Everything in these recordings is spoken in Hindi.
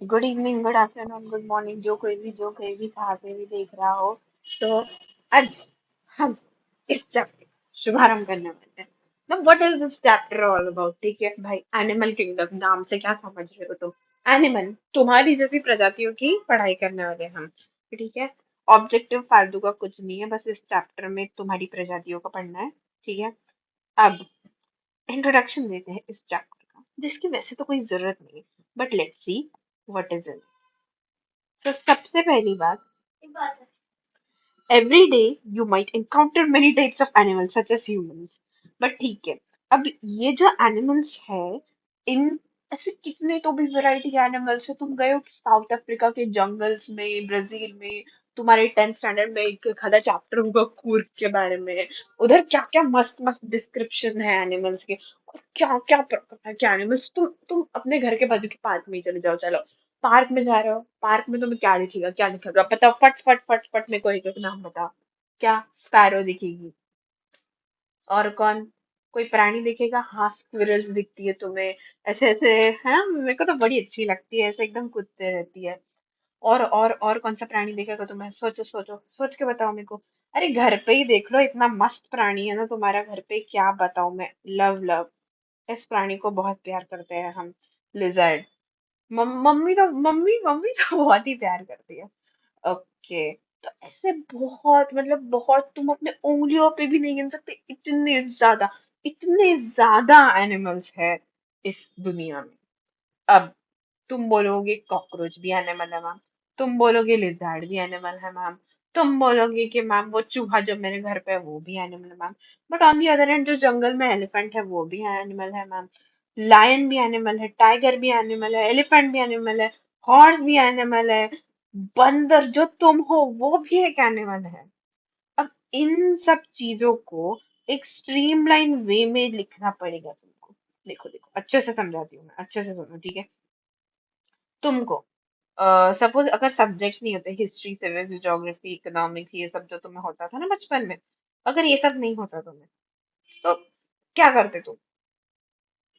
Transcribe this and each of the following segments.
Good evening, good afternoon, good morning, जो कोई भी कहाँ से भी देख रहा हो। तो आज हम इस चैप्टर शुभारंभ करने वाले हैं। तो what is this chapter all about? ठीक है भाई, एनिमल किंगडम नाम से क्या समझ रहे हो तुम? एनिमल तुम्हारी जैसी प्रजातियों की पढ़ाई करने वाले हैं हम। ठीक है। ऑब्जेक्टिव फालतू का कुछ नहीं है, बस इस चैप्टर में तुम्हारी प्रजातियों का पढ़ना है। ठीक है। अब इंट्रोडक्शन देते हैं इस चैप्टर का, जिसकी वैसे तो कोई जरूरत नहीं, but let's see what is it. तो सबसे पहली बात, every day you might encounter many types of animals such as humans, but ठीक है। अब ये जो एनिमल्स है, इन ऐसे कितने तो भी वैरायटी के एनिमल्स है। तुम गए हो साउथ अफ्रीका के जंगल्स में, ब्राजील में, तुम्हारे 10th स्टैंडर्ड में एक खादा चैप्टर होगा कूर्ग के बारे में। उधर क्या क्या मस्त मस्त डिस्क्रिप्शन है एनिमल्स के, और क्या क्या प्रकार के एनिमल्स। तुम अपने घर के बाजू के पार्क में ही चले जाओ। चलो, पार्क में जा रहे हो, पार्क में तुम्हें क्या दिखेगा, क्या दिखेगा बताओ? फट फट फट फट मेरे को एक एक नाम बताओ। क्या? स्पैरो दिखेगी। और कौन? कोई प्राणी दिखेगा? हाँ, स्क्विरल्स दिखती है तुम्हें। ऐसे ऐसे है, मेरे को तो बड़ी अच्छी लगती है, ऐसे एकदम कूदते रहती है। और कौन सा प्राणी दिखेगा तुम्हें? सोचो सोचो, सोच के बताओ मेरे को। अरे घर पे ही देख लो, इतना मस्त प्राणी है ना तुम्हारा घर पे, क्या बताऊं मैं। लव लव, इस प्राणी को बहुत प्यार करते हैं हम। लिजर्ड। मम्मी तो मम्मी मम्मी तो बहुत ही प्यार करती है। ओके। तो ऐसे बहुत, मतलब बहुत, तुम अपने उंगलियों पे भी नहीं गिन सकते, इतने ज्यादा एनिमल्स है इस दुनिया में। अब तुम बोलोगे कॉकरोच भी एनिमल है मैम, तुम बोलोगे लिजर्ड भी एनिमल है मैम, तुम बोलोगे कि मैम वो चूहा जो मेरे घर पे है वो भी एनिमल है ma'am. But on the other hand, जो जंगल में एलिफेंट है वो भी एनिमल है मैम। लायन भी एनिमल है, टाइगर भी एनिमल है, एलिफेंट भी एनिमल है, हॉर्स भी एनिमल है, बंदर जो तुम हो वो भी एक एनिमल है। अब इन सब चीजों को एक स्ट्रीमलाइन वे में लिखना पड़ेगा तुमको। देखो देखो, अच्छे से समझाती हूँ मैं, अच्छे से सुनो, ठीक है। तुमको सपोज अगर सब्जेक्ट नहीं होते, हिस्ट्री, सिविक्स, ज्योग्राफी, इकोनॉमिक्स, ये सब जो तुम्हें होता था ना बचपन में, अगर ये सब नहीं होता तुम्हें, तो क्या करते तुम?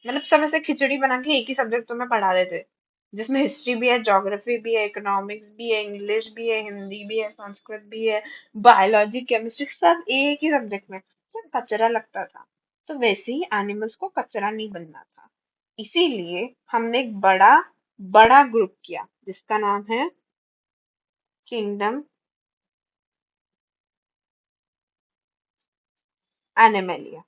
मतलब सब ऐसे खिचड़ी बना के एक ही सब्जेक्ट तुम्हें पढ़ा देते, जिसमें हिस्ट्री भी है, ज्योग्राफी भी है, इकोनॉमिक्स भी है, इंग्लिश भी है, हिंदी भी है, संस्कृत भी है, बायोलॉजी, केमिस्ट्री, सब एक ही सब्जेक्ट में। तो कचरा लगता था। तो वैसे ही एनिमल्स को कचरा नहीं बनना था, इसीलिए हमने एक बड़ा बड़ा ग्रुप किया जिसका नाम है किंगडम एनिमलिया।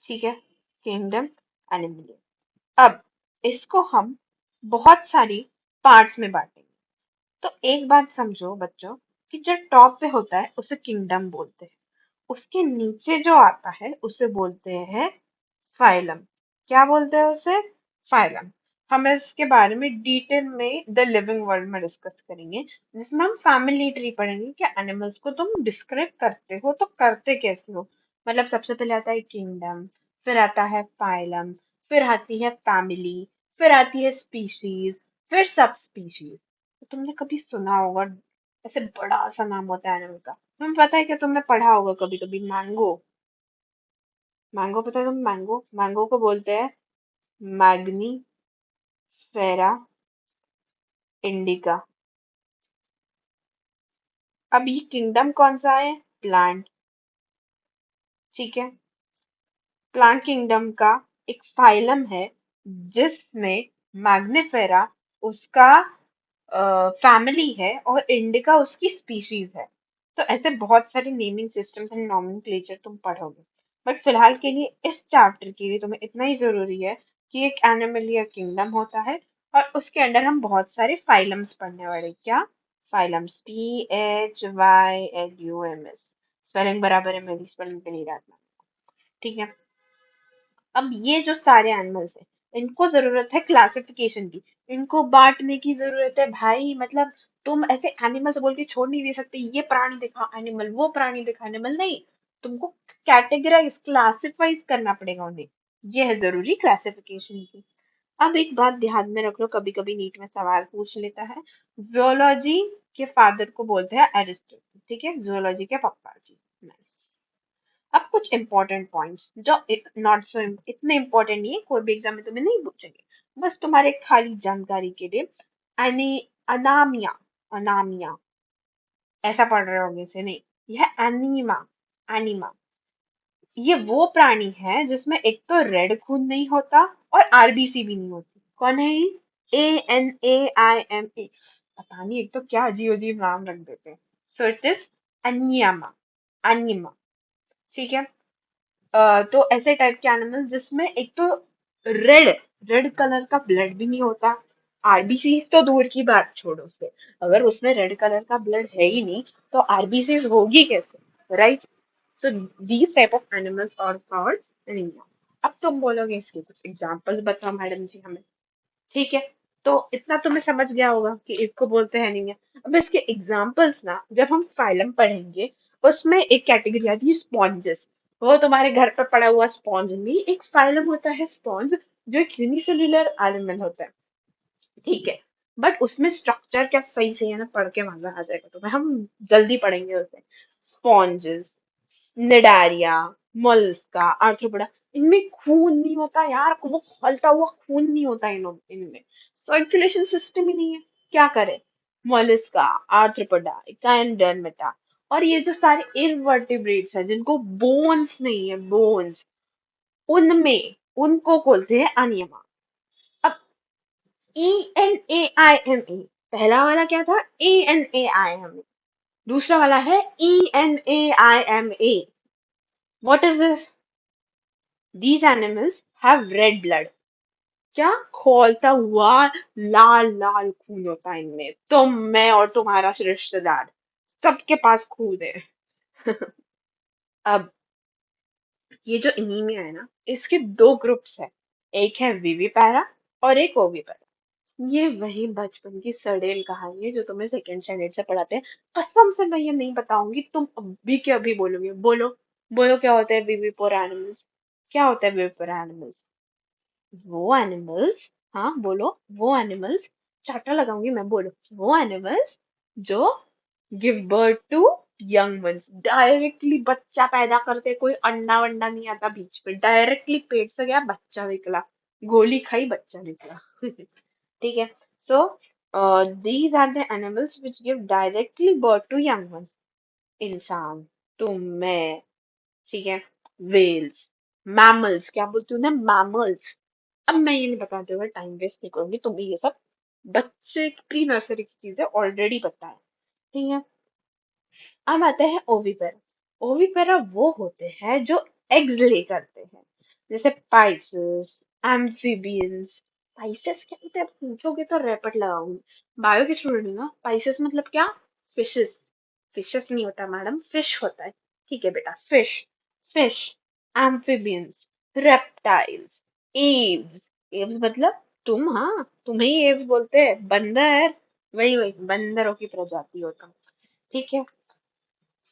ठीक है, किंगडम एनिमलिया। अब इसको हम बहुत सारी पार्ट्स में बांटेंगे। तो एक बात समझो बच्चों, कि जो टॉप पे होता है उसे किंगडम बोलते हैं, उसके नीचे जो आता है उसे बोलते हैं फाइलम। क्या बोलते हैं उसे? फाइलम। हम इसके बारे में डिटेल में द लिविंग वर्ल्ड में डिस्कस करेंगे, जिसमें हम फैमिली ट्री पढ़ेंगे कि एनिमल्स को तुम डिस्क्राइब करते हो तो करते कैसे हो। मतलब सबसे पहले आता है किंगडम, फिर आता है फाइलम, फिर आती है फैमिली, फिर आती है स्पीशीज, फिर सब स्पीशीज। तो तुमने कभी सुना होगा, ऐसे बड़ा सा नाम होता है एनिमल का। तुम्हें पता है कि तुमने पढ़ा होगा कभी कभी मैंगो। मैंगो पता है तुम्हें? मैंगो, मैंगो को बोलते हैं मैग्नी फेरा इंडिका। अब ये किंगडम कौन सा है? प्लांट। ठीक है। प्लांट किंगडम का एक फाइलम है, जिसमें मैग्निफेरा उसका फैमिली है और इंडिका उसकी स्पीशीज है। तो ऐसे बहुत सारे नेमिंग सिस्टम्स एंड नॉमेनक्लेचर तुम पढ़ोगे। बट फिलहाल के लिए इस चैप्टर के लिए तुम्हें इतना ही जरूरी है कि एक एनिमल या किंगडम होता है, और उसके अंदर हम बहुत सारे फाइलम्स पढ़ने वाले हैं। क्या? Phylums, PHYLUMS। स्पेलिंग बराबर है, मेरी स्पेलिंग पे नहीं रखना। ठीक है। अब ये जो सारे एनिमल्स हैं, इनको जरूरत है क्लासिफिकेशन की, इनको बांटने की जरूरत है भाई। मतलब तुम ऐसे एनिमल्स बोल के छोड़ नहीं दे सकते, ये प्राणी देखा एनिमल, वो प्राणी देखा एनिमल, नहीं। तुमको कैटेगराइज, क्लासिफाइज करना पड़ेगा उन्हें। ये है जरूरी क्लासिफिकेशन की। अब एक बात ध्यान में रख लो, कभी कभी नीट में सवाल पूछ लेता है। जूलॉजी के फादर को बोलते हैं एरिस्टोटल। ठीक है, जूलॉजी के पापा जी। नाइस। अब कुछ इंपॉर्टेंट पॉइंट्स जो नॉट सो इतने इंपॉर्टेंट नहीं है, कोई भी एग्जाम में तुम्हें नहीं पूछेंगे, बस तुम्हारे खाली जानकारी के लिए। एनी अनामिया, अनामिया ऐसा पढ़ रहे होगे इसे, नहीं, यह एनीमा, एनीमा, ये वो प्राणी है जिसमें एक तो रेड खून नहीं होता और आरबीसी भी नहीं होती। कौन है ये? ANAIMA। पता नहीं, एक तो क्या अजीब अजीब नाम रख देते हैं। सो इट इज अनियमा, अनिमा। ठीक है। तो ऐसे टाइप के एनिमल जिसमें एक तो रेड रेड कलर का ब्लड भी नहीं होता। आरबीसी तो दूर की बात छोड़ो फिर, अगर उसमें रेड कलर का ब्लड है ही नहीं तो आरबीसी होगी कैसे, right? So these type of animals are called animal। अब तुम बोलोगे इसके कुछ एग्जांपल्स बताओ मैडम जी हमें। ठीक है, तो इतना तुम्हें समझ गया होगा कि इसको बोलते हैं एनीमिया। अब इसके एग्जांपल्स ना जब हम फाइलम पढ़ेंगे, उसमें एक कैटेगरी आती है स्पॉन्जेस। वो तुम्हारे घर पे पड़ा हुआ स्पॉन्ज नहीं, एक फाइलम होता है स्पॉन्ज, जो एक यूनिसेल्युलर एनिमल होता है। ठीक है, बट उसमें स्ट्रक्चर क्या सही से है ना, पढ़ के मजा आ जाएगा तुम्हें, हम जल्दी पढ़ेंगे उसे। स्पॉन्जेस, निडारिया, मोलस्का, आर्थ्रोपोडा, इनमें खून नहीं होता यार, वो खौलता हुआ खून नहीं होता इनमें, सर्कुलेशन सिस्टम ही नहीं है, क्या करे। मोलस्का, आर्थ्रोपोडा, एकाइनडर्मेटा, और ये जो सारे इनवर्टिब्रेट्स हैं जिनको बोन्स नहीं है, बोन्स, उनमें उनको बोलते हैं अनियमा। अब ENAIMA, पहला वाला क्या था? ANAIMA, दूसरा वाला है ENAIMA। What is this? These animals have red blood। क्या? खौलता हुआ लाल लाल खून होता है इनमें। तुम, मैं और तुम्हारा रिश्तेदार, सबके पास खून है। अब ये जो एनीमिया है ना, इसके दो ग्रुप्स है, एक है विविपैरा और एक ओविपैरा। ये वही बचपन की सड़ेल कहानी है जो तुम्हें सेकंड स्टैंडर्ड से पढ़ाते हैं। कसम से मैं ये नहीं बताऊंगी, तुम अभी के अभी बोलोगे। बोलो, बोलो क्या होता है विविपोर एनिमल्स? क्या होता है विविपोर एनिमल्स? वो एनिमल्स, हाँ बोलो, वो एनिमल्स, चाटा लगाऊंगी मैं, बोलो। वो एनिमल्स जो give birth to young ones, directly बच्चा पैदा करते, कोई अंडा वंडा नहीं आता बीच में, डायरेक्टली पेट से गया बच्चा निकला, गोली खाई बच्चा निकला। ठीक है। So these are the animals which give directly birth to young ones. इंसान, तुम, मैं, ठीक है, वेल्स, मैमल्स, क्या बोलती हूँ ना, मैमल्स। अब मैं ये नहीं बताते हुए टाइम वेस्ट नहीं करूंगी, तुम्हें ये सब बच्चे प्री नर्सरी की चीजें ऑलरेडी पता है। ठीक है। अब आते हैं ओविपेरा। ओविपेरा वो होते हैं जो एग्स ले करते हैं, जैसे पाइसेस, एम्फीबियंस। पाइसेस क्या होते हैं पूछोगे तो रैपट लगाऊंगी, बायो की स्टूडेंट हूँ ना। पाइसेस मतलब क्या? फिशेस। फिशेस नहीं होता मैडम, फिश होता है। ठीक है बेटा, fish, fish, amphibians, reptiles, Aves. Aves मतलब तुम, हाँ तुम्हें ही एव्स बोलते हैं, बंदर, वही वही बंदरों की प्रजाति होता है। ठीक है।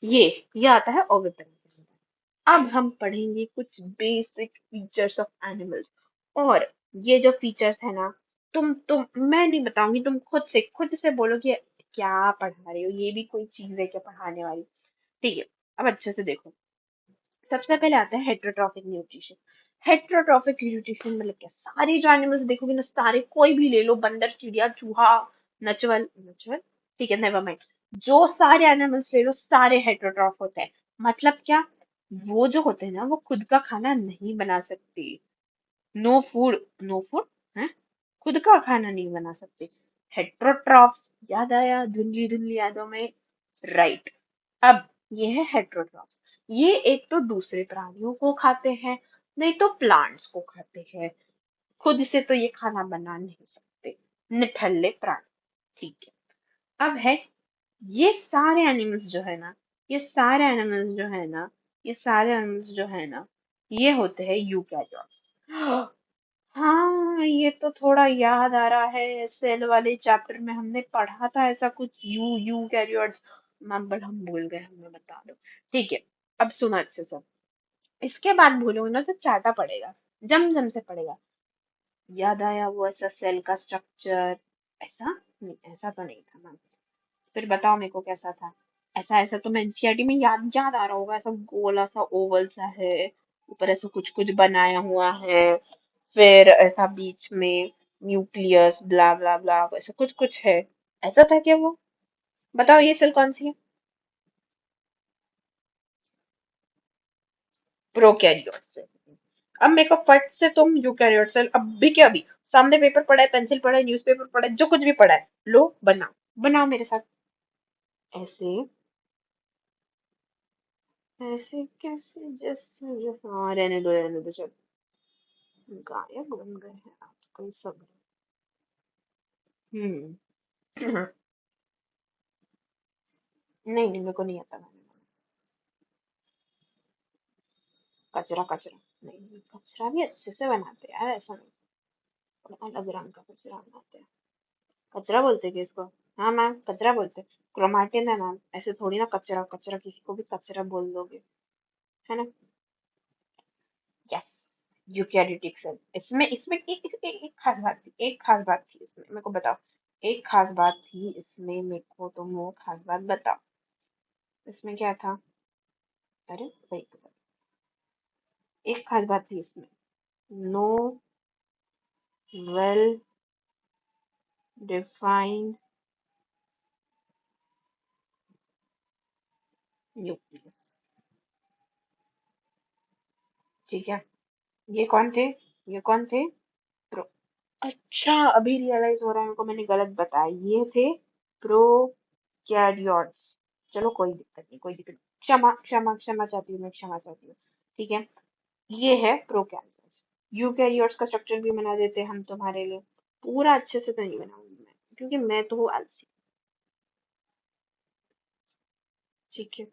ये ये आता है ओविपेरा के अंदर। अब हम पढ़ेंगे कुछ बेसिक फीचर्स ऑफ एनिमल्स। और ये जो फीचर्स है ना, तुम मैं नहीं बताऊंगी, तुम खुद से बोलोगे क्या पढ़ा रहे हो, ये भी कोई चीज है क्या पढ़ाने वाली। ठीक है, अब अच्छे से देखो। सबसे पहले आता है हेटरोट्रॉफिक न्यूट्रिशन। हेटरोट्रॉफिक न्यूट्रिशन मतलब क्या? सारे जो एनिमल्स देखोगे ना, सारे कोई भी ले लो, बंदर, चिड़िया, चूहा, नचवल, नचवल, ठीक है नेवर माइंड, जो सारे एनिमल्स ले लो सारे हेटरोट्रॉफ होते हैं। मतलब क्या? वो जो होते हैं ना, वो खुद का खाना नहीं बना सकते। नो फूड, नो फूड है, खुद का खाना नहीं बना सकते। हेट्रोट्रॉफ, याद आया धुंधली धुंधली यादों में, राइट। अब ये है हेट्रोट्रॉफ, ये एक तो दूसरे प्राणियों को खाते हैं, नहीं तो प्लांट्स को खाते हैं, खुद से तो ये खाना बना नहीं सकते, निठल्ले प्राणी। ठीक है। अब है, ये सारे एनिमल्स जो है ना, ये सारे एनिमल्स जो है ना, ये सारे एनिमल्स जो है ना, ये होते हैं यूकैरियोट्स। हाँ, ये तो थोड़ा याद आ रहा है, सेल वाले चैप्टर में हमने पढ़ा था ऐसा कुछ, यूकैरियोट्स। मैम बट हम भूल गए, हमें बता दो। ठीक है, अब सुनो अच्छे से। इसके बाद भूलोगे ना तो चाटा पड़ेगा, जम जम से पड़ेगा। याद आया वो ऐसा सेल का स्ट्रक्चर, ऐसा नहीं, ऐसा तो नहीं था मैम। फिर बताओ मेरे को कैसा था? ऐसा ऐसा तो मैं एनसीईआरटी में याद याद आ रहा होगा, ऐसा गोला सा ओवल सा है, ऊपर ऐसा कुछ कुछ बनाया हुआ है, फिर ऐसा बीच में न्यूक्लियस ब्ला ब्ला ब्ला ऐसा कुछ कुछ है। ऐसा था क्या वो? बताओ ये सेल कौन सी है? Prokaryote cell. अब मेरे को फट से तुम यूकैरियोट सेल अभी के अभी, सामने पेपर पड़ा है, पेंसिल पड़ा है, न्यूज़पेपर पड़ा है, जो कुछ भी पड़ा है, लो बनाओ। बनाओ मेरे साथ। ऐसे? ऐसे कैसे? जैसे हाँ, रहने दो चल। गायक बन गए हैं आजकल सब। हम्म। नहीं नहीं, मेरे को नहीं आता गाने गाना। कचरा कचरा? नहीं, कचरा भी अच्छे से बनाते हैं यार, ऐसा नहीं। और अलग रंग का कचरा बनाते हैं। कचरा बोलते हैं कि इसको? हाँ मैम, कचरा बोलते हैं। क्रोमैटिन है मैम, ऐसे थोड़ी ना कचरा कचरा किसी को भी कचरा बोल दोगे, है ना? Yes, eukaryotic cell. इसमें इसमें एक खास बात थी, एक खास बात थी इसमें, मेरे को बताओ। एक खास बात थी इसमें, मेरे को तुम वो खास बात बताओ। इसमें क्या था? अरे वही तो, एक खास बात थी इसमें। No well defined nucleus. ठीक है। ये कौन थे? ये कौन थे? प्रो। अच्छा, अभी रियलाइज हो रहा है मेरे को, मैंने गलत बताया। ये थे प्रोकैरियोट्स। चलो कोई दिक्कत नहीं, कोई दिक्कत नहीं। क्षमा क्षमा क्षमा चाहती हूँ, मैं क्षमा चाहती हूँ। ठीक है। ये है प्रोकैरियोट्स। यूकैरियोट्स का स्ट्रक्चर भी बना देते हैं हम तुम्हारे लिए। पूरा अच्छे से तो नहीं बनाऊंगी मैं, क्योंकि मैं तो हूँ आलसी। ठीक है।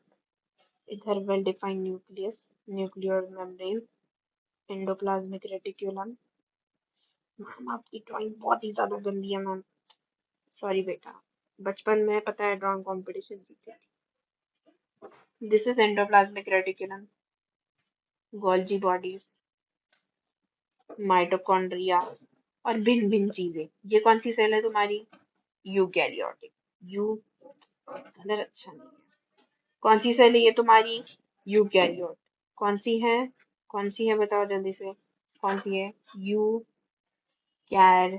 इधर well defined nucleus, nuclear membrane, endoplasmic reticulum. Ma'am आपकी ड्राइंग बहुत ही ज्यादा गंदी है मैम। सॉरी बेटा। बचपन में पता है ड्राइंग कंपटीशन जीती थी। This is endoplasmic reticulum, Golgi bodies, mitochondria और भिन्न भिन्न चीजें। ये कौन सी सेल है तुम्हारी? यूकैरियोटिक। यू कलर अच्छा नहीं है। कौन सी सेल है ये तुम्हारी? यूकैरियोट। कौन सी है? कौन सी है बताओ जल्दी से। कौन सी है? यू कैर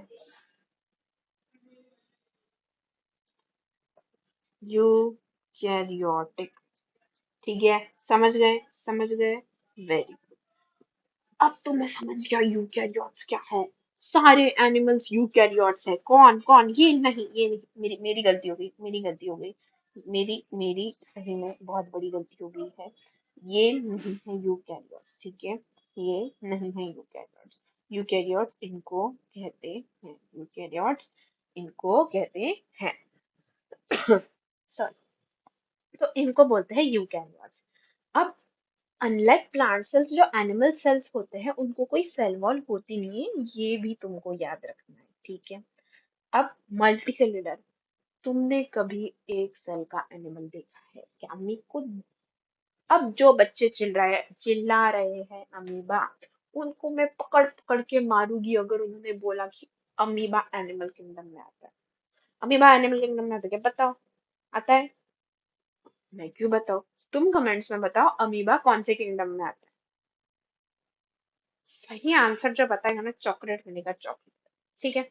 यूकैरियोटिक। ठीक है। समझ गए? समझ गए? वेरी। अब तो मैं समझ गया यूकैरियोट्स क्या है। सारे एनिमल्स यूकैरियोट्स है। कौन कौन? ये नहीं, ये नहीं, मेरी मेरी गलती हो गई, मेरी गलती हो गई। मेरी मेरी सही में बहुत बड़ी गलती हो गई है। ये नहीं है यूकैरियोट्स, ठीक है? ये नहीं है यूकैरियोट्स। यूकैरियोट्स इनको कहते हैं, यूकैरियोट्स इनको कहते हैं। सॉरी। तो इनको बोलते हैं यूकैरियोट्स। अब अनलाइक प्लांट सेल्स, जो एनिमल सेल्स होते हैं उनको कोई सेल वॉल होती नहीं है, ये भी तुमको याद रखना है, ठीक है? अब मल्टी सेल्यूलर। तुमने कभी एक सेल का एनिमल देखा है क्या? मेरे को। अब जो बच्चे चिल्ला रहे हैं अमीबा, उनको मैं पकड़ पकड़ के मारूंगी अगर उन्होंने बोला कि अमीबा एनिमल किंगडम में आता है। अमीबा एनिमल किंगडम में आता है क्या? बताओ। आता है? मैं क्यों बताऊं? तुम कमेंट्स में बताओ अमीबा कौन से किंगडम में आता है। सही आंसर जो बताएगा ना, चॉकलेट मिलेगा, चॉकलेट। ठीक है।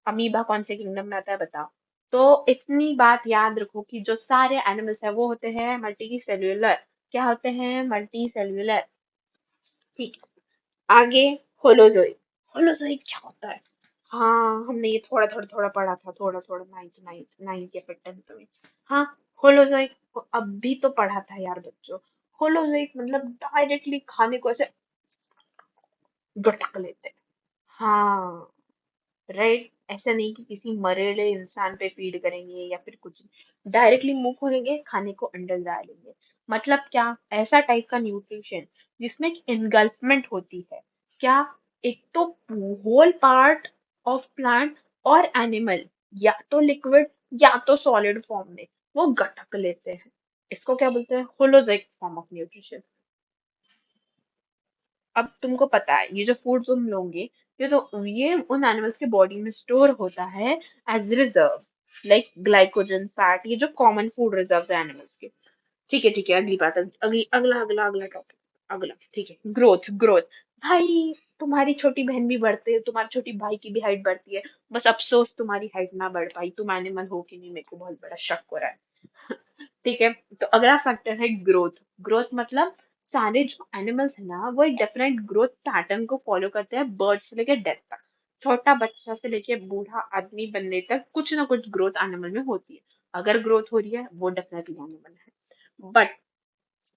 अमीबा कौन से किंगडम में आता है बताओ। तो इतनी बात याद रखो कि जो सारे एनिमल्स है वो होते हैं मल्टी सेल्यूलर। क्या होते हैं? Multi cellular. ठीक है। आगे होलोजोइक। होलोजोइक क्या होता है? हाँ, हमने ये थोड़ा थोड़ा थोड़ा पढ़ा था, थोड़ा थोड़ा नाइन्थ नाइन्थ नाइन्थ या फिर टेंथ में। हाँ। होलोजोइक को अभी तो पढ़ा था यार बच्चों। होलोजोइक मतलब डायरेक्टली खाने को ऐसे गटक लेते हैं। हाँ, राइट। ऐसा नहीं कि किसी मरे इंसान पे फीड करेंगे या फिर कुछ, डायरेक्टली मुंह खोलेंगे, खाने को अंदर डालेंगे। मतलब क्या? ऐसा टाइप का न्यूट्रिशन जिसमें इनगल्फमेंट होती है। क्या? एक तो होल पार्ट ऑफ प्लांट और एनिमल, या तो लिक्विड या तो सॉलिड फॉर्म में वो गटक लेते हैं। इसको क्या बोलते हैं? Holozoic form of nutrition. अब तुमको पता है ये जो फूड तुम लोगे, ये तो ये उन एनिमल्स के बॉडी में स्टोर होता है as reserve. Like glycogen, fat, ये जो कॉमन फूड रिजर्व है एनिमल्स के। ठीक है, अगली बात, अगली अगला अगला अगला टॉपिक, अगला, ठीक है, ग्रोथ ग्रोथ। भाई तुम्हारी छोटी बहन भी बढ़ती है, तुम्हारी छोटी भाई की भी हाइट बढ़ती है, बस अफसोस तुम्हारी हाइट ना बढ़ पाई, तुम एनिमल हो कि नहीं मेरे को बहुत बड़ा शक हो रहा है। ठीक है, तो अगला फैक्टर है ग्रोथ। ग्रोथ मतलब सारे जो एनिमल्स है ना वो एक डेफिनेट ग्रोथ पैटर्न को फॉलो करते हैं, बर्ड से लेकर डेथ तक। छोटा बच्चा से लेके बूढ़ा आदमी बनने तक कुछ ना कुछ ग्रोथ एनिमल में होती है। अगर ग्रोथ हो रही है वो डेफिनेटली एनिमल है। बट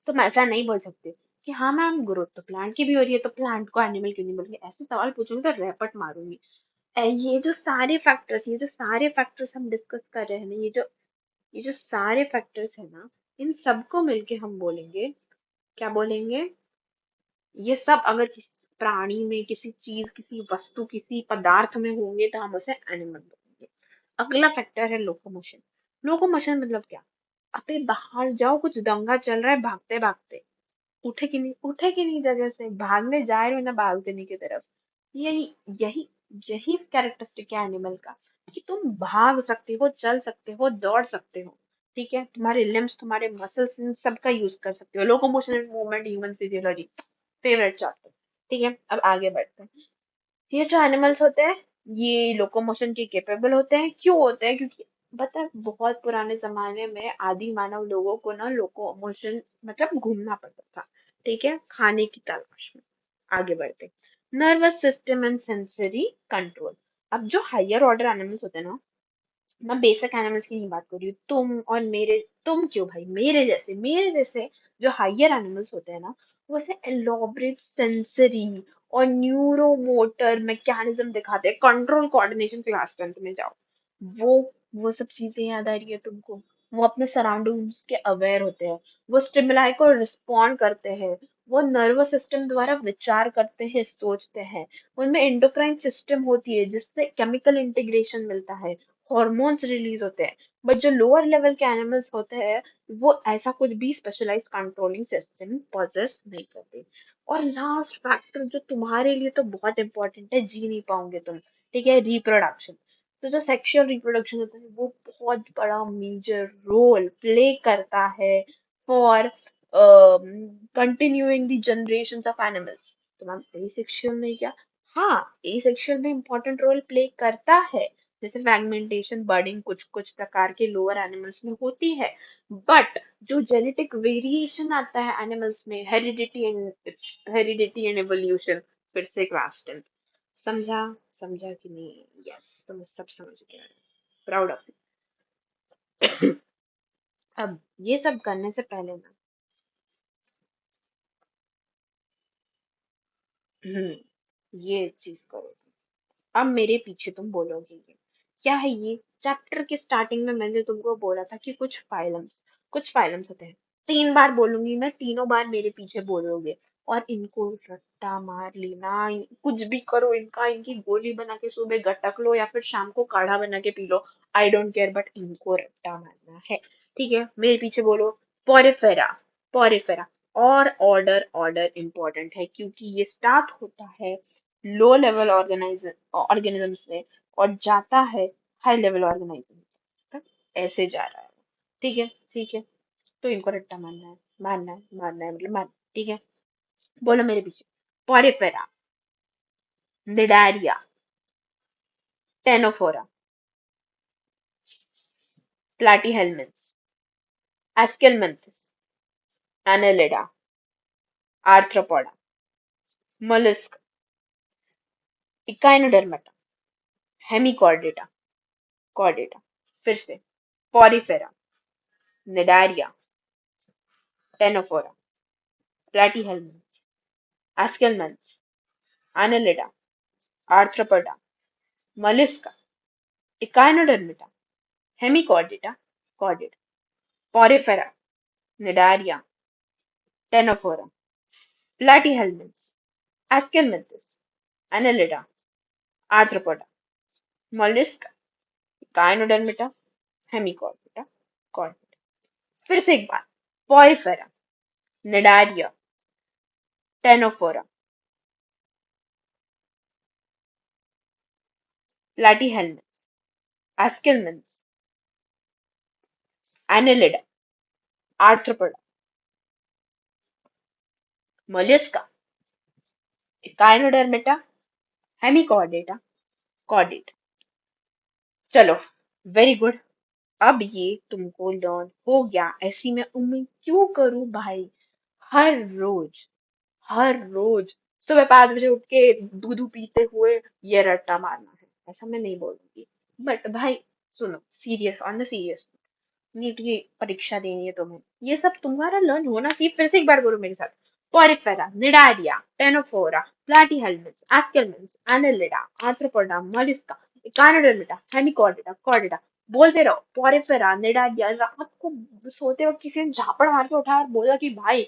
तुम ऐसा नहीं बोल सकते कि हाँ मैम ग्रोथ तो प्लांट की भी हो रही है तो प्लांट को एनिमल क्यों नहीं बोलेंगे, ऐसे सवाल पूछोगे तो रैपट मारूंगी। ये जो सारे फैक्टर्स हम डिस्कस कर रहे हैं ना, ये जो सारे फैक्टर्स है ना, इन सबको मिलके हम बोलेंगे, क्या बोलेंगे, ये सब अगर किसी प्राणी में, किसी चीज, किसी वस्तु, किसी पदार्थ में होंगे तो हम उसे एनिमल बोलेंगे। अगला फैक्टर है लोकोमोशन। लोकोमोशन मतलब क्या? अबे बाहर जाओ, कुछ दंगा चल रहा है, भागते भागते उठे कि नहीं जगह से, भागने जा रहे हो ना बालकनी की तरफ। यही यही यही कैरेक्टरिस्टिक है एनिमल का, कि तुम भाग सकते हो, चल सकते हो, दौड़ सकते हो। ठीक है, तुम्हारे लिम्स, तुम्हारे मसल्स, इन सबका यूज कर सकते हो। Locomotion and movement, human physiology, favourite chapter. ठीक है, अब आगे बढ़ते हैं। ये जो एनिमल्स होते हैं, ये लोकोमोशन के केपेबल होते हैं। क्यों होते हैं? क्योंकि पता है बहुत पुराने जमाने में आदि मानव लोगों को ना लोकोमोशन मतलब घूमना पड़ता था, ठीक है, खाने की तलाश में। आगे बढ़ते, nervous system and sensory control. अब जो हायर ऑर्डर एनिमल्स होते हैं ना, मैं बेसिक एनिमल्स की नहीं बात कर रही हूँ, तुम क्यों भाई, मेरे जैसे जो हायर एनिमल्स होते हैं ना, वो ऐसे एलोबरेट सेंसरी और न्यूरो मोटर मैकेनिज्म दिखाते हैं। कंट्रोल कोऑर्डिनेशन क्लास 10th में जाओ, वो वो सब चीजें याद आ रही है तुमको? वो अपने सराउंडिंग्स के अवेयर होते हैं, वो स्टिमुलाई को रिस्पॉन्ड करते हैं, वो नर्वस सिस्टम द्वारा विचार करते हैं, सोचते हैं। उनमें एंडोक्राइन सिस्टम होती है जिससे केमिकल इंटीग्रेशन मिलता है, हॉर्मोन्स रिलीज होते हैं। बट जो लोअर लेवल के एनिमल्स होते हैं, वो ऐसा कुछ भी स्पेशलाइज कंट्रोलिंग सिस्टम पोजेस नहीं करते। और लास्ट फैक्टर जो तुम्हारे लिए तो बहुत इंपॉर्टेंट है, जी नहीं पाओगे तुम, ठीक है, रिप्रोडक्शन। तो जो सेक्सुअल रिप्रोडक्शन होता है वो बहुत बड़ा मेजर रोल प्ले करता है for continuing the generation of animals. तो मैम एसेक्सुअल नहीं क्या? हाँ, एसेक्सुअल भी इम्पोर्टेंट रोल प्ले करता है, जैसे फ्रैगमेंटेशन, बर्डिंग कुछ कुछ प्रकार के लोअर एनिमल्स में होती है। बट जो जेनेटिक वेरिएशन आता है एनिमल्स में, हेरिडिटी एंड एवोल्यूशन, फिर से क्लास 10। समझा? समझा कि नहीं? यस, तुम सब समझ गए, प्राउड ऑफ यू। अब ये सब करने से पहले ना, ये चीज करो। अब मेरे पीछे तुम बोलोगे ये क्या है? ये चैप्टर के स्टार्टिंग में मैंने तुमको बोला था कि कुछ फाइलम्स होते हैं। 3 बार बोलूंगी मैं, तीनों बार मेरे पीछे बोलोगे। और इनको रट्टा मार लेना, कुछ भी करो इनका, इनकी गोली बना के सुबह गटक लो या फिर शाम को काढ़ा बना के P low, I don't care, but इनको रट्टा मारना है। ठीक है, मेरे पीछे बोलो। Porifera, Porifera. और ऑर्डर ऑर्डर इंपॉर्टेंट है क्योंकि ये स्टार्ट होता है लो लेवल ऑर्गेनिज्म से और जाता है हाई लेवल ऑर्गेनाइज्म तक, ऐसे जा रहा है। ठीक है, ठीक है, तो इनको रट्टा मारना है, मारना है मतलब मारना। ठीक है, बोलो मेरे पीछे। Porifera, Cnidaria, Ctenophora, Platyhelminthes, Aschelminthes, Annelida, Arthropoda, Mollusc, Echinodermata, Hemichordata, Chordata. फिर से, Porifera, Cnidaria, Ctenophora, Platyhelminthes, Aschelminthes, Annelida, Arthropoda, Mollusca, Echinodermata, Hemichordata, Chordata, Porifera, Cnidaria, Ctenophora, Platyhelminths, Aschelminths, Annelida, Arthropoda, Mollusca, Echinodermata, Hemichordata, Chordata। फिर से एक बार, Porifera, Cnidaria, Ctenophora, Platyhelminths, Aschelminths, Annelida, Arthropoda, Mollusca, Echinodermata, Hemichordata, Chordata. चलो, वेरी गुड। अब ये तुमको लर्न हो गया, ऐसी मैं उम्मीद क्यों करूं भाई। हर रोज, हर रोज सुबह 5 बजे उठ के दूध पीते हुए ये रट्टा मारना है, ऐसा मैं नहीं बोलूंगी। बट भाई सुनो, serious, on the serious, NEET की परीक्षा देनी है तुम्हें, ये सब तुम्हारा लर्न होना चाहिए। फिर से एक बार बोलो मेरे साथ। Porifera, Cnidaria, Ctenophora, Platyhelminthes, Aschelminthes, Annelida, Arthropoda, Mollusca, Echinodermata, Hemichordata, Chordata. बोलते रहो, पॉरिफेरा, निडारिया। रात को सोते वक्त किसी ने झापड़ मार के उठाया और बोला कि भाई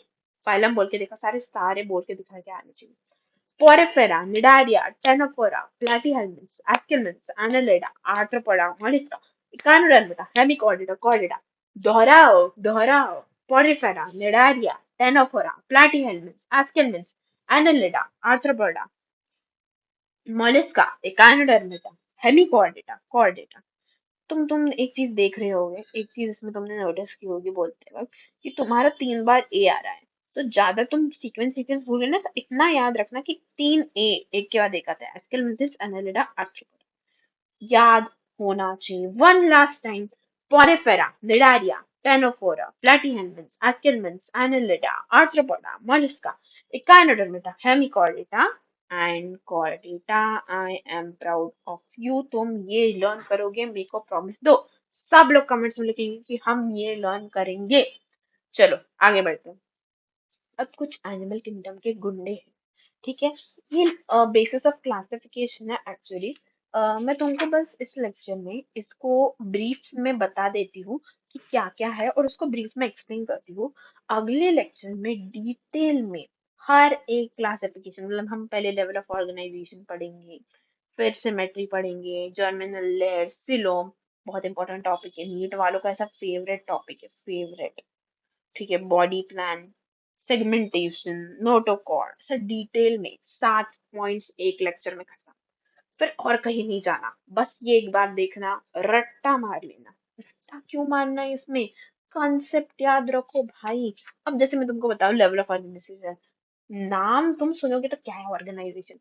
फाइलम बोल के देखा, सारे सारे बोल के दिखा के आने चाहिए। Porifera, Nidaria, Ctenophora, Platyhelminths, Aschelminths, Annelida, Arthropoda, Mollusca, Echinodermata, Hemichordata, Chordata. दोहराओ, दोहराओ। Porifera, Nidaria, Ctenophora, Platyhelminths, Aschelminths, Annelida, Arthropoda, Mollusca, Echinodermata, Hemichordata, Chordata. तुम एक चीज देख रहे होगे, एक चीज इसमें तुमने नोटिस की होगी बोलते वक्त, कि तुम्हारा 3 बार ए आ रहा है। तो ज्यादा तुम सीक्वेंस सीक्वेंस भूले ना, तो इतना याद रखना कि 3 ए एक के बाद एक आता है, एस्केलमिंथिस, एनालिडा, आर्थ्रोपोडा। याद होना चाहिए। One last time. Porifera, Cnidaria, Ctenophora, Platyhelminthes, Aschelminthes, Annelida, Arthropoda, Mollusca, Echinodermata, Hemichordata and Chordata. I am proud of you. तुम ये लर्न करोगे, मेरे को प्रॉमिस दो। सब लोग कमेंट्स में लिखेंगे कि हम ये लर्न करेंगे। चलो आगे बढ़ते हैं। अब कुछ एनिमल किंगडम के गुंडे हैं, ठीक है। ये बेसिस ऑफ क्लासिफिकेशन है एक्चुअली। मैं तुमको बस इस लेक्चर में इसको ब्रीफ में बता देती हूँ कि क्या क्या है, और उसको ब्रीफ में एक्सप्लेन करती हूँ। अगले लेक्चर में डिटेल में हर एक क्लासिफिकेशन, मतलब हम पहले लेवल ऑफ ऑर्गेनाइजेशन पढ़ेंगे, फिर सिमेट्री पढ़ेंगे, जर्मिनल लेयर, सिलोम। बहुत इंपॉर्टेंट टॉपिक है, नीट वालों का ऐसा फेवरेट टॉपिक है, फेवरेट। ठीक है, body plan, segmentation, notochord, sir detail में 7 पॉइंट्स एक लेक्चर में खत्म। फिर और कहीं नहीं जाना, बस ये एक बार देखना, रट्टा मार लेना। रट्टा क्यों मारना है इसमें, कॉन्सेप्ट याद रखो भाई। अब जैसे मैं तुमको बताऊं लेवल ऑफ ऑर्गेनाइजेशन, नाम तुम सुनोगे तो क्या है ऑर्गेनाइजेशन,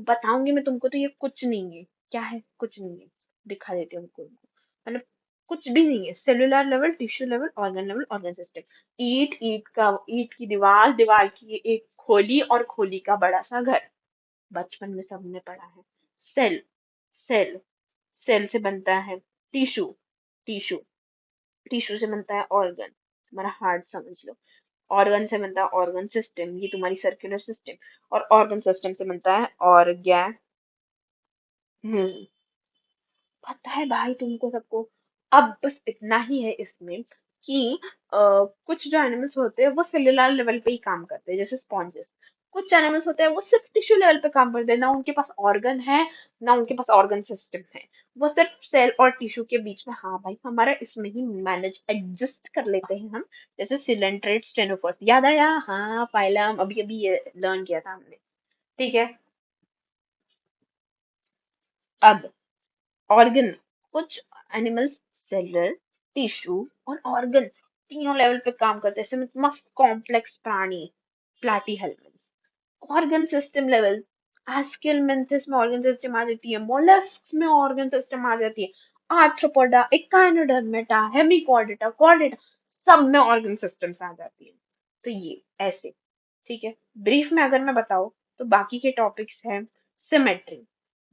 बताऊंगी मैं तुमको तो ये कुछ नहीं है। क्या है, कुछ नहीं है। दिखा देती हूँ तुमको, मतलब कुछ भी नहीं है। Cellular level, tissue level, organ system. ईट की दीवार, दीवार की एक खोली, और खोली का बड़ा सा घर। बचपन में सबने पढ़ा है। सेल, सेल, सेल से बनता है टिश्यू, टिश्यू, टिश्यू से बनता है ऑर्गन, तुम्हारा हार्ट समझ लो। ऑर्गन से बनता है ऑर्गन सिस्टम, ये तुम्हारी सर्कुलर सिस्टम। और ऑर्गन सिस्टम से बनता है ऑर्गन। हम्म, पता है भाई तुमको सबको। अब बस इतना ही है इसमें कि कुछ जो एनिमल्स होते हैं वो सेलुलर लेवल पे ही काम करते हैं, जैसे स्पॉन्जेस। कुछ एनिमल्स होते हैं वो सिर्फ टिश्यू लेवल पे काम करते हैं, ना उनके पास ऑर्गन है, ना उनके पास ऑर्गन सिस्टम है। वो सिर्फ सेल और टिश्यू के बीच में, हाँ भाई हमारा इसमें ही मैनेज एडजस्ट कर लेते हैं हम। जैसे सिलेंट्रेट, स्टेनोफोर्स, याद आया, हाँ फाइलम अभी अभी ये लर्न किया था हमने। ठीक है। अब ऑर्गन, कुछ एनिमल्स सेलर, टिश्यू और ऑर्गन तीनों लेवल पे काम करते हैं। जैसे में मस्त कॉम्प्लेक्स प्राणी, प्लैटीहेल्मिन्थ्स। ऑर्गन सिस्टम लेवल, एस्केलमेंथिस में ऑर्गन सिस्टम आ जाती है, मोलस्क में ऑर्गन सिस्टम आ जाती है, आर्थ्रोपोडा, एकाइनोडर्मेटा, हेमिचोर्डिटा, चॉर्डेटा, सब में ऑर्गन सिस्टम्स आ जाती है। तो ये ऐसे, ठीक है। ब्रीफ में अगर मैं बताऊं तो बाकी के टॉपिक्स हैं सिमेट्री,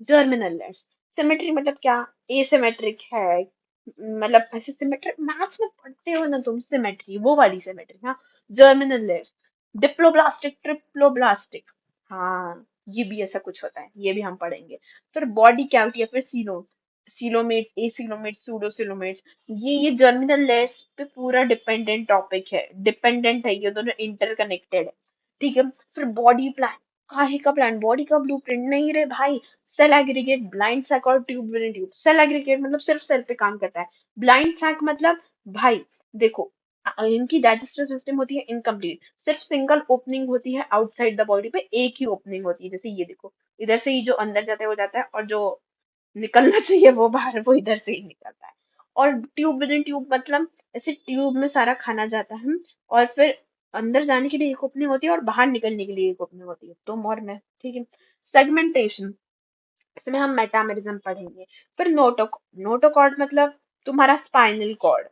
जर्मिनल लेयर्स। सिमेट्री मतलब क्या, एसिमेट्रिक है, मतलब ऐसे सिमेट्रिक मैथ्स में पढ़ते हो ना तुम, सिमेट्री वो वाली सिमेट्री, हाँ। जर्मिनल लेयर्स, डिप्लोब्लास्टिक, ट्रिप्लोब्लास्टिक, हाँ ये भी ऐसा कुछ होता है, ये भी हम पढ़ेंगे। फिर बॉडी कैविटी या फिर सीलोमेट्स, एसिलोमेट्स, सूडोसिलोमेट्स। ये जर्मिनल लेयर्स पे पूरा डिपेंडेंट टॉपिक है, डिपेंडेंट है, ये दोनों इंटरकनेक्टेड है। ठीक है। फिर बॉडी प्लान, काहे का प्लान, बॉडी का ब्लूप्रिंट नहीं रे भाई। सेल एग्रीगेट, ब्लाइंड सैक और tube will tube. Cell aggregate मतलब सिर्फ सेल पे काम करता है। ब्लाइंड सैक मतलब भाई देखो, इनकी डाइजेस्टिव सिस्टम होती है इनकम्प्लीट, सिर्फ सिंगल ओपनिंग होती है आउटसाइड द बॉडी पे, एक ही ओपनिंग होती है। जैसे ये देखो, इधर से ही जो अंदर जाता है वो जाता है, और जो निकलना चाहिए वो बाहर, वो इधर से ही निकलता है। और ट्यूब विद इन ट्यूब मतलब ऐसे ट्यूब में सारा खाना जाता है और फिर अंदर जाने के लिए एक ओपनिंग होती है और बाहर निकलने के लिए एक ओपनिंग होती है, तुम और मैं, ठीक है। सेगमेंटेशन, इसमें हम मेटामेरिज्म पढ़ेंगे। फिर नोटोकॉर्ड मतलब तुम्हारा स्पाइनल कॉर्ड,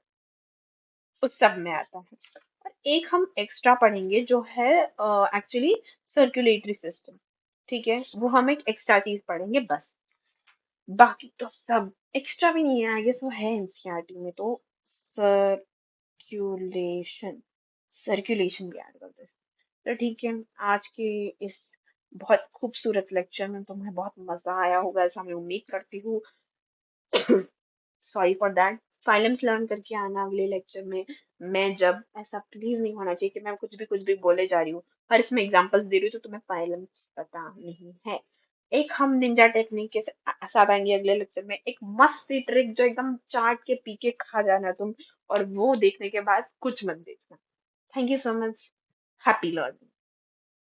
उस सब में आता है। और एक हम एक्स्ट्रा पढ़ेंगे जो है एक्चुअली सर्कुलेटरी सिस्टम, ठीक है, वो हम एक एक्स्ट्रा चीज पढ़ेंगे बस। बाकी तो सब एक्स्ट्रा भी नहीं है, आई गेस वो है एनसीईआरटी में तो। सर्कुलेशन, सर्कुलेशन भी ऐड कर दो इसमें। तो ठीक है, आज के इस बहुत खूबसूरत लेक्चर में तुम्हें बहुत मजा आया होगा ऐसा मैं उम्मीद करती हूँ। Sorry for that. Phylums learn करके आना अगले लेक्चर में। मैं जब ऐसा प्लीज नहीं होना चाहिए कि मैं कुछ भी बोले जा रही हूँ और इसमें एग्जांपल्स दे रही हूँ तो तुम्हें फाइलम्स पता नहीं है। एक हम निंजा टेक्निक के साथ आएंगे अगले लेक्चर में, एक मस्त सी ट्रिक जो एकदम चाट के पी के खा जाना तुम, और वो देखने के बाद कुछ मत देखना। Thank you so much. Happy learning.